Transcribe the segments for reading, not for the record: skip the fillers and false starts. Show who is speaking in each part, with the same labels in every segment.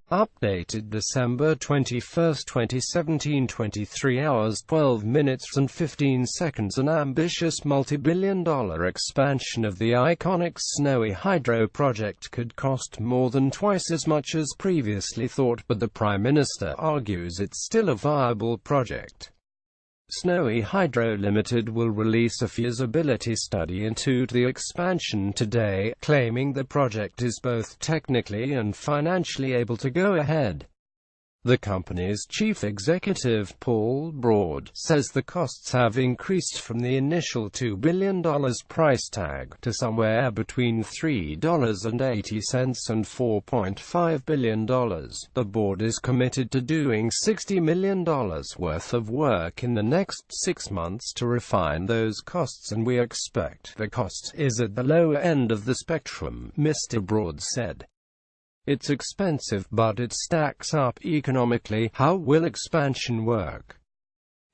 Speaker 1: Updated December 21, 2017, 23 hours 12 minutes and 15 seconds. An ambitious multi-billion-dollar expansion of the iconic Snowy Hydro project could cost more than twice as much as previously thought, but the Prime Minister argues it's still a viable project. Snowy Hydro Limited will release a feasibility study into the expansion today, claiming the project is both technically and financially able to go ahead. The company's chief executive, Paul Broad, says the costs have increased from the initial $2 billion price tag to somewhere between $3.80 and $4.5 billion. The board is committed to doing $60 million worth of work in the next 6 months to refine those costs, and we expect the cost is at the lower end of the spectrum, Mr. Broad said. It's expensive, but it stacks up economically. How will expansion work?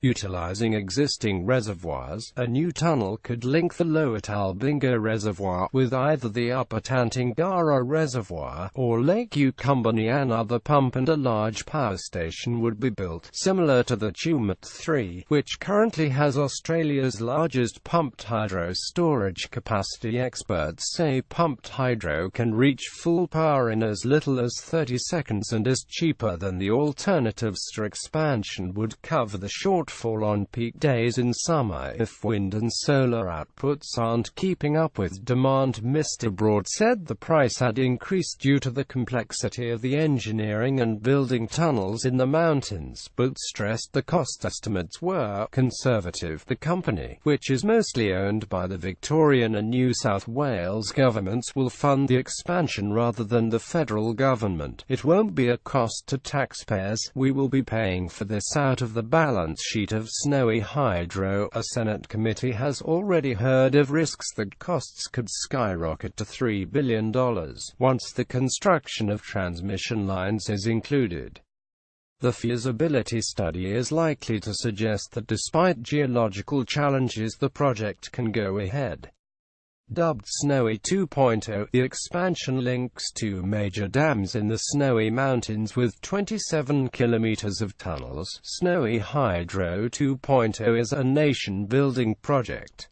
Speaker 1: Utilizing existing reservoirs, a new tunnel could link the lower Talbingo Reservoir with either the upper Tantangara Reservoir or Lake Ucumberni. Another pump and a large power station would be built, similar to the Tumut 3, which currently has Australia's largest pumped hydro storage capacity. Experts say pumped hydro can reach full power in as little as 30 seconds and is cheaper than the alternatives. Expansion would cover the shortfall on peak days in summer if wind and solar outputs aren't keeping up with demand. Mr. Broad said the price had increased due to the complexity of the engineering and building tunnels in the mountains, but stressed the cost estimates were conservative. The company, which is mostly owned by the Victorian and New South Wales governments, will fund the expansion rather than the federal government. It won't be a cost to taxpayers. We will be paying for this out of the balance sheet of Snowy Hydro. A Senate committee has already heard of risks that costs could skyrocket to $3 billion once the construction of transmission lines is included. The feasibility study is likely to suggest that despite geological challenges, the project can go ahead. Dubbed Snowy 2.0, the expansion links two major dams in the Snowy Mountains with 27 kilometers of tunnels. Snowy Hydro 2.0 is a nation-building project.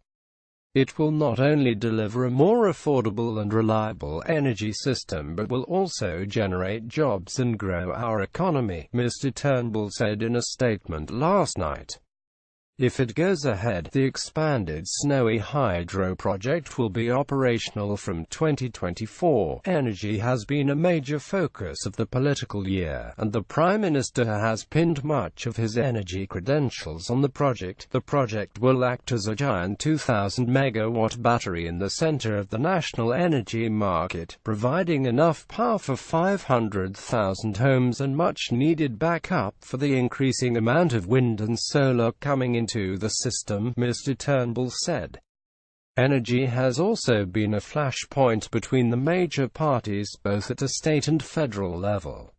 Speaker 1: It will not only deliver a more affordable and reliable energy system but will also generate jobs and grow our economy, Mr. Turnbull said in a statement last night. If it goes ahead, the expanded Snowy Hydro project will be operational from 2024. Energy has been a major focus of the political year, and the Prime Minister has pinned much of his energy credentials on the project. The project will act as a giant 2,000-megawatt battery in the center of the national energy market, providing enough power for 500,000 homes and much-needed backup for the increasing amount of wind and solar coming into the system, Mr. Turnbull said. Energy has also been a flashpoint between the major parties, both at a state and federal level.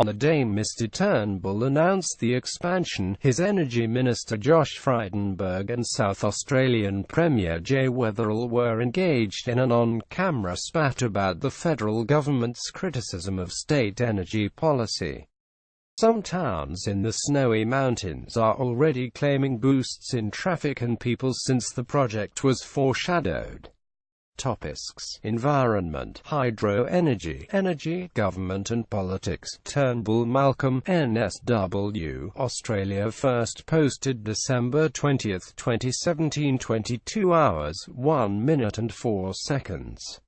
Speaker 1: On the day Mr. Turnbull announced the expansion, his Energy Minister Josh Frydenberg and South Australian Premier Jay Weatherill were engaged in an on-camera spat about the federal government's criticism of state energy policy. Some towns in the Snowy Mountains are already claiming boosts in traffic and people since the project was foreshadowed. Topics: environment, hydro energy, government and politics. Turnbull, Malcolm, NSW, Australia First, posted December 20, 2017, 22 hours, 1 minute and 4 seconds.